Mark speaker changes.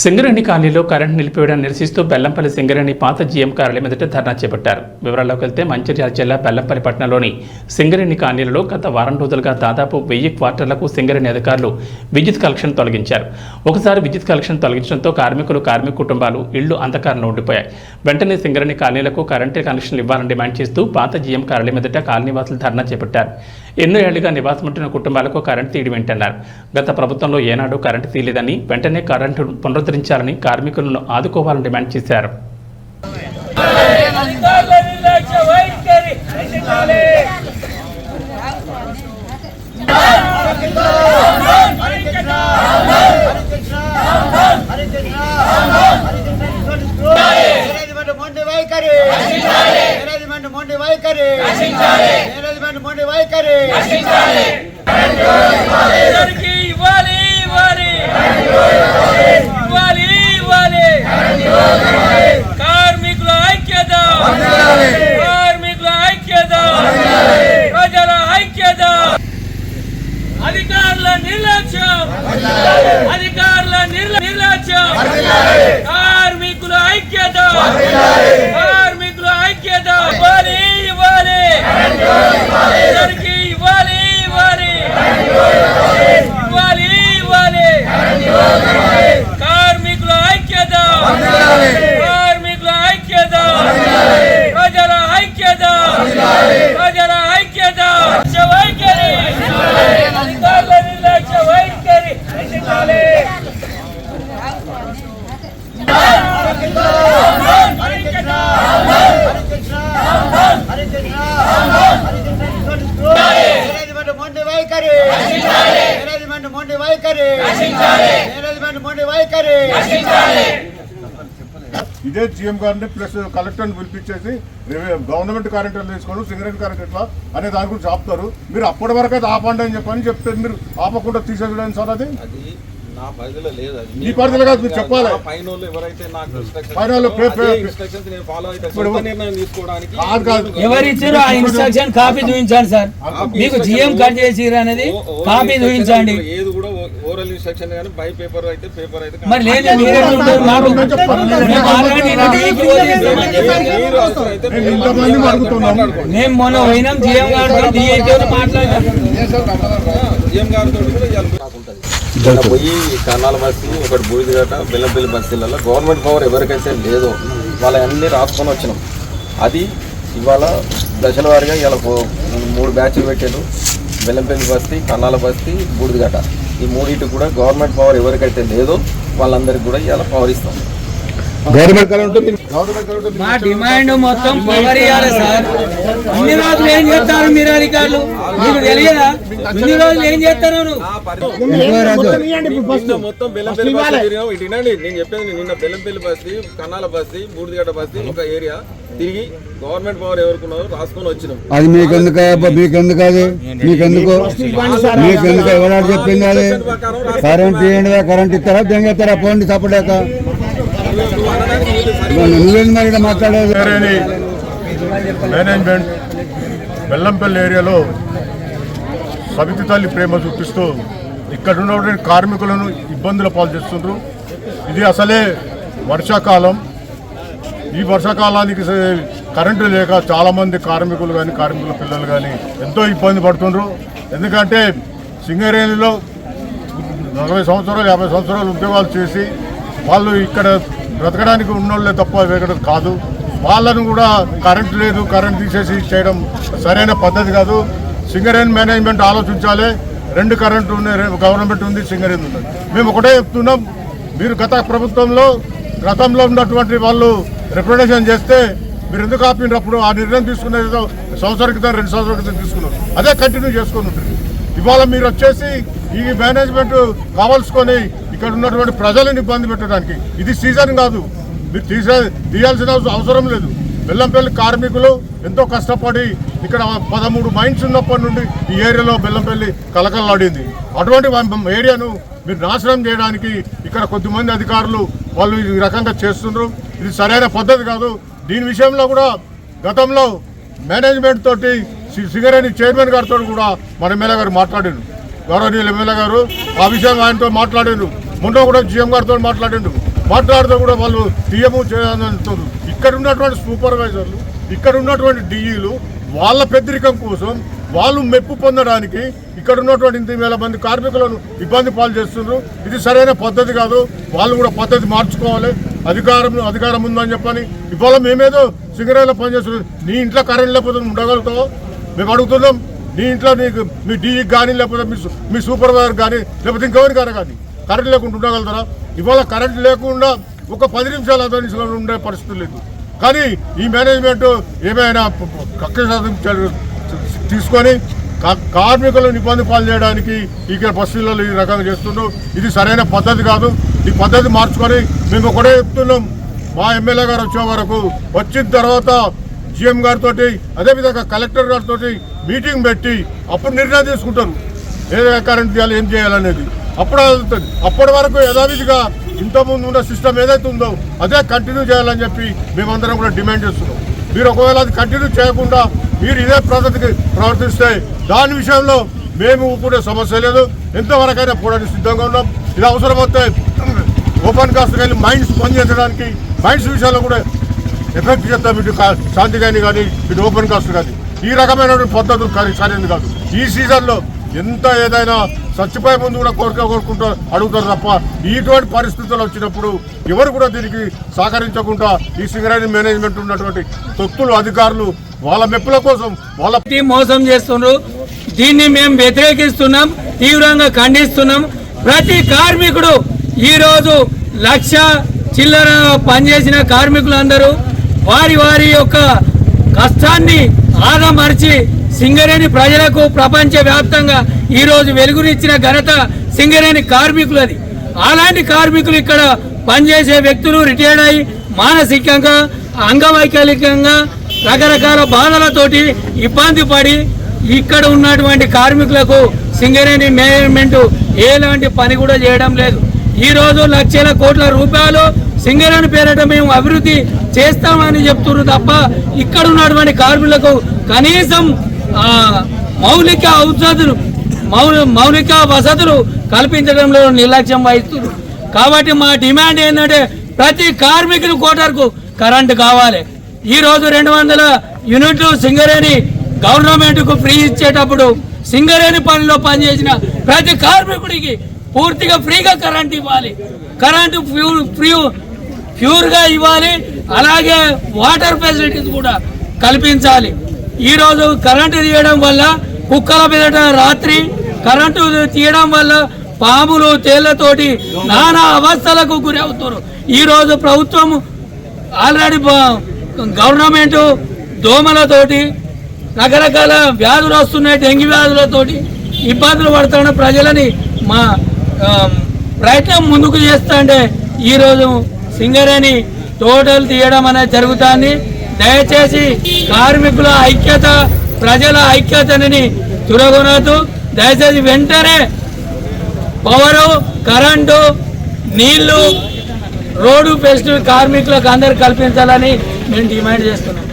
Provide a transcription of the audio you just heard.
Speaker 1: సింగరేణి కాలనీలో కరెంట్ నిలిపివేయడాన్ని నిరసిస్తూ బెల్లంపల్లి సింగరేణి పాత జీఎం కార్యాలయం ఎదుట ధర్నా చేపట్టారు. వివరాల్లోకి వెళ్తే మంచిర్యాల జిల్లా బెల్లంపల్లి పట్టణంలోని సింగరేణి కాలనీలలో గత వారం రోజులుగా దాదాపు 1000 క్వార్టర్లకు సింగరేణి అధికారులు విద్యుత్ కనెక్షన్ తొలగించారు. ఒకసారి విద్యుత్ కనెక్షన్ తొలగించడంతో కార్మిక కుటుంబాలు ఇళ్లు అంధకారంలో ఉండిపోయాయి. వెంటనే సింగరేణి కాలనీలకు కరెంటు కనెక్షన్లు ఇవ్వాలని డిమాండ్ చేస్తూ పాత జీఎం కార్యాలయం ఎదుట కాలనీవాసులు ధర్నా చేపట్టారు. ఎన్నో ఏళ్లుగా నివాసముంటున్న కుటుంబాలకు కరెంటు తీయడం ఏంటన్నారు. గత ప్రభుత్వంలో ఏనాడు కరెంటు తీయలేదని వెంటనే కరెంటు పునరుద్ధరించాలని కార్మికులను ఆదుకోవాలని డిమాండ్ చేశారు.
Speaker 2: కార్మికుల ఐక్యత, ప్రజల ఐక్యత, అధికారుల నిర్లక్ష్యం, కార్మికుల ఐక్యత, ఇవ్వాలి అందరికీ ఇవ్వాలి కార్మికుల ఐక్యత, ప్రజల ఐక్యత, వైఖరి, అధికారుల నిర్లక్ష్య వైఖరి
Speaker 3: ఇదే జీఎం గారిని ప్లస్ కలెక్టర్ని పిలిపించేసి గవర్నమెంట్ కరెంట్ తీసుకోవడం సింగరేణి కరెంట్ ఎట్లా అనే దాని గురించి ఆపుతారు. మీరు అప్పటి వరకు అయితే ఆపండి అని చెప్పని చెప్తే మీరు ఆపకుండా తీసేయడం సార్. అది మీ పరిధిలో కాదు, మీరు చెప్పాలి.
Speaker 4: ఎవరిచ్చారో ఆ ఇన్స్ట్రక్షన్ కాపీ చూపించండి సార్. మీకు జీఎం కట్ చేసి అనేది కాపీ చూపించండి. మరి లేదు మేము మొన్న పోయినాం జీఎం గారితో మాట్లాడాం.
Speaker 5: పోయి కన్నాల బస్తీ, ఒకటి బూడిదగట్ట, బెల్లంపల్లి బస్తీలలో గవర్నమెంట్ పవర్ ఎవరికైతే లేదో వాళ్ళ అన్నీ రాసుకొని వచ్చినాం. అది ఇవాళ దశల వారీగా ఇవాళ 3 బ్యాచ్లు పెట్టారు. బెల్లంపల్లి బస్తీ, కన్నాల బస్తీ, బూడిదగట్ట, ఈ మూడింటికి కూడా గవర్నమెంట్ పవర్ ఎవరికైతే లేదో వాళ్ళందరికీ కూడా ఇవాళ పవర్ ఇస్తాం.
Speaker 4: మా డిమాండ్ మొత్తం పవర్ ఇవ్వాలి సార్. ఇన్ని రోజులు ఏం చేస్తారు మీరు అధికారులు? మీకు తెలియదా ఇన్ని రోజులు ఏం చేస్తారు?
Speaker 5: మొత్తం బెల్లంపల్లి బస్తీ తిరిగినాం. నేను చెప్పేది నిన్న బెల్లంపల్లి బస్తీ, కన్నాల బస్తీ, బూడిదగట్ట బస్తీ ఒక ఏరియా తిరిగి గవర్నమెంట్ పవర్ ఎవరుకున్నారో రాసుకొని వచ్చినాం.
Speaker 6: అది మీకెందుకు ఎవరు చెప్పింది? అది కరెంట్ ఇవ్వండి, కరెంట్ ఇస్తారా దెంగేస్తారా? పోండి తప్పలేక నువ్వేంది మాట్లాడేది.
Speaker 3: మేనేజ్మెంట్ బెల్లంపల్లి ఏరియాలో సవితి తల్లి ప్రేమ చూపిస్తూ ఇక్కడ ఉన్నటువంటి కార్మికులను ఇబ్బందుల పాలు చేస్తుండ్రు. ఇది అసలే వర్షాకాలం. ఈ వర్షాకాలానికి కరెంటు లేక చాలామంది కార్మికులు కానీ కార్మికుల పిల్లలు కానీ ఎంతో ఇబ్బంది పడుతుండ్రు. ఎందుకంటే సింగరేణిలో 40 సంవత్సరాలు 50 సంవత్సరాలు ఉద్యోగాలు చేసి వాళ్ళు ఇక్కడ బ్రతకడానికి ఉన్నోళ్ళే తప్ప వేగడం కాదు. వాళ్ళను కూడా కరెంట్ లేదు, కరెంట్ తీసేసి చేయడం సరైన పద్ధతి కాదు. సింగరేణి మేనేజ్మెంట్ ఆలోచించాలి. 2 కరెంటు ఉన్నాయి, గవర్నమెంట్ ఉంది, సింగరేణి ఉంది. మేము ఒకటే చెప్తున్నాం, మీరు గతంలో ఉన్నటువంటి వాళ్ళు రిప్రజెంటేషన్ చేస్తే మీరు ఎందుకు ఆపినప్పుడు ఆ నిర్ణయం తీసుకునేది ఏదో సంవత్సరం క్రితం 2 సంవత్సరాల క్రితం తీసుకున్నారు. అదే కంటిన్యూ చేసుకొని ఉంటుంది. ఇవాళ మీరు వచ్చేసి ఈ మేనేజ్మెంట్ కావాల్సుకొని ఇక్కడ ఉన్నటువంటి ప్రజలను ఇబ్బంది పెట్టడానికి ఇది సీజన్ కాదు. మీరు తీయాల్సిన అవసరం లేదు. బెల్లంపల్లి కార్మికులు ఎంతో కష్టపడి ఇక్కడ 13 మైన్స్ ఉన్నప్పటి నుండి ఈ ఏరియాలో బెల్లంపల్లి కలకలాడింది. అటువంటి ఏరియాను మీరు నాశనం చేయడానికి ఇక్కడ కొద్దిమంది అధికారులు వాళ్ళు ఈ రకంగా చేస్తున్నారు. ఇది సరైన పద్ధతి కాదు. దీని విషయంలో కూడా గతంలో మేనేజ్మెంట్ తోటి సింగరేణి చైర్మన్ గారితో కూడా మన ఎమ్మెల్యే గారు మాట్లాడారు. గౌరవనీయులు ఎమ్మెల్యే గారు ఆ విషయం ఆయనతో మాట్లాడారు. మొన్న కూడా జీఎం గారితో మాట్లాడారు. మాట్లాడితే కూడా వాళ్ళు టీఎంఓ చేయాలని అంటారు. ఇక్కడ ఉన్నటువంటి సూపర్వైజర్లు, ఇక్కడ ఉన్నటువంటి డిఈలు వాళ్ళ పెద్దరికం కోసం వాళ్ళు మెప్పు పొందడానికి ఇక్కడ ఉన్నటువంటి 8,000 మంది కార్మికులను ఇబ్బంది పాలు చేస్తున్నారు. ఇది సరైన పద్ధతి కాదు. వాళ్ళు కూడా పద్ధతి మార్చుకోవాలి. అధికారం ఉందని చెప్పని ఇవాళ మేమేదో సింగరేణిలో పనిచేస్తున్నాం. నీ ఇంట్లో కరెంట్ లేకపోతే ఉండగలుగుతావు మేము అడుగుతున్నాం. నీ ఇంట్లో నీకు మీ డీఈకి కానీ లేకపోతే మీ సూపర్వైజర్ కానీ లేకపోతే ఇంకెవరికైనా కానీ కరెంట్ లేకుండా ఉండగలుగుతారా? ఇవాళ కరెంట్ లేకుండా ఒక 10 నిమిషాలు అదనిలో ఉండే పరిస్థితి లేదు. కానీ ఈ మేనేజ్మెంట్ ఏమైనా కక్ష తీసుకొని కార్మికులను ఇబ్బంది పాలు చేయడానికి ఇక్కడ బస్సులలో ఈ రకంగా చేస్తున్నాం. ఇది సరైన పద్ధతి కాదు. ఈ పద్ధతి మార్చుకొని మేము ఒకటే చెప్తున్నాం. మా ఎమ్మెల్యే గారు వచ్చే వరకు వచ్చిన తర్వాత జీఎం గారితో అదేవిధంగా కలెక్టర్ గారితో మీటింగ్ పెట్టి అప్పుడు నిర్ణయం తీసుకుంటారు ఏ కరెంట్ చేయాలి ఏం చేయాలనేది. అప్పుడు అవుతుంది. అప్పటి వరకు యథావిధిగా ఇంతకుముందు ఉన్న సిస్టమ్ ఏదైతే ఉందో అదే కంటిన్యూ చేయాలని చెప్పి మేమందరం కూడా డిమాండ్ చేస్తున్నాం. మీరు ఒకవేళ అది కంటిన్యూ చేయకుండా మీరు ఇదే పద్ధతికి ప్రవర్తిస్తే దాని విషయంలో మేము ఊపుకునే సమస్య లేదు. ఎంతవరకైనా పోవడానికి సిద్ధంగా ఉన్నాం. ఇది అవసరమైతే ఓపెన్ కాస్ట్ కానీ మైండ్స్ పనిచేయడానికి మైండ్స్ విషయాల్లో కూడా ఎఫెక్ట్ చేస్తాం. ఇటు శాంతి కానీ ఇటు ఓపెన్ కాస్ట్ కానీ ఈ రకమైనటువంటి పద్ధతులు సరైనది కాదు. ఈ సీజన్లో ఎంత ఏదైనా చచ్చిపోయే ముందు కూడా కోరుకుంటారు అడుగుతారు తప్ప ఇటువంటి పరిస్థితులు వచ్చినప్పుడు ఎవరు కూడా దీనికి సహకరించకుండా ఈ సింగరేణి మేనేజ్మెంట్ ఉన్నటువంటి తొత్తులు అధికారులు వాళ్ళ మెప్పుల కోసం వాళ్ళ
Speaker 4: మోసం చేస్తున్నారు. దీన్ని మేము వ్యతిరేకిస్తున్నాం, తీవ్రంగా ఖండిస్తున్నాం. ప్రతి కార్మికుడు ఈరోజు 1,00,000 చిల్లర పనిచేసిన కార్మికులందరూ వారి వారి యొక్క కష్టాన్ని ఆదమర్చి సింగరేణి ప్రజలకు ప్రపంచ వ్యాప్తంగా ఈరోజు వెలుగునిచ్చిన ఘనత సింగరేణి కార్మికులది. అలాంటి కార్మికులు ఇక్కడ పనిచేసే వ్యక్తులు రిటైర్డ్ అయి మానసికంగా అంగవైకల్యంగా రకరకాల బాధలతోటి ఇబ్బంది పడి ఇక్కడ ఉన్నటువంటి కార్మికులకు సింగరేణి మేనేజ్మెంట్ ఎలాంటి పని కూడా చేయడం లేదు. ఈరోజు లక్షల కోట్ల రూపాయలు సింగరేణి పేరిట మేము అభివృద్ధి చేస్తామని చెప్తున్నారు తప్ప ఇక్కడ ఉన్నటువంటి కార్మికులకు కనీసం మౌలిక వసతులు కల్పించడంలో నిర్లక్ష్యం వహిస్తున్నారు. కాబట్టి మా డిమాండ్ ఏంటంటే ప్రతి కార్మికుని కోటర్కు కరెంటు కావాలి. ఈరోజు 200 యూనిట్లు సింగరేణి గవర్నమెంట్కు ఫ్రీ ఇచ్చేటప్పుడు సింగరేణి పనిలో పనిచేసిన ప్రతి కార్మికుడికి పూర్తిగా ఫ్రీగా కరెంట్ ఇవ్వాలి. కరెంటు ప్యూర్గా ఇవ్వాలి. అలాగే వాటర్ ఫెసిలిటీస్ కూడా కల్పించాలి. ఈరోజు కరెంటు తీయడం వల్ల కుక్కల మీద రాత్రి కరెంటు తీయడం వల్ల పాములు తేళ్లతోటి నానా అవస్థలకు గురి అవుతారు. ఈరోజు ప్రభుత్వం ఆల్రెడీ గవర్నమెంట్ దోమలతోటి రకరకాల వ్యాధులు వస్తున్నాయి. డెంగ్యూ వ్యాధులతోటి ఇబ్బందులు పడుతున్న ప్రజలని మా ప్రయత్నం ముందుకు చేస్తుంటే ఈరోజు సింగరేణి టోటల్ తీయడం అనేది జరుగుతుంది. దయచేసి కార్మికుల ఐక్యత, ప్రజల ఐక్యతని తురగొనదు. దయచేసి వెంటనే పవరు, కరెంటు, నీళ్లు, రోడ్డు ఫెస్టివల్ కార్మికులకు అందరు కల్పించాలని మేము డిమాండ్ చేస్తున్నాం.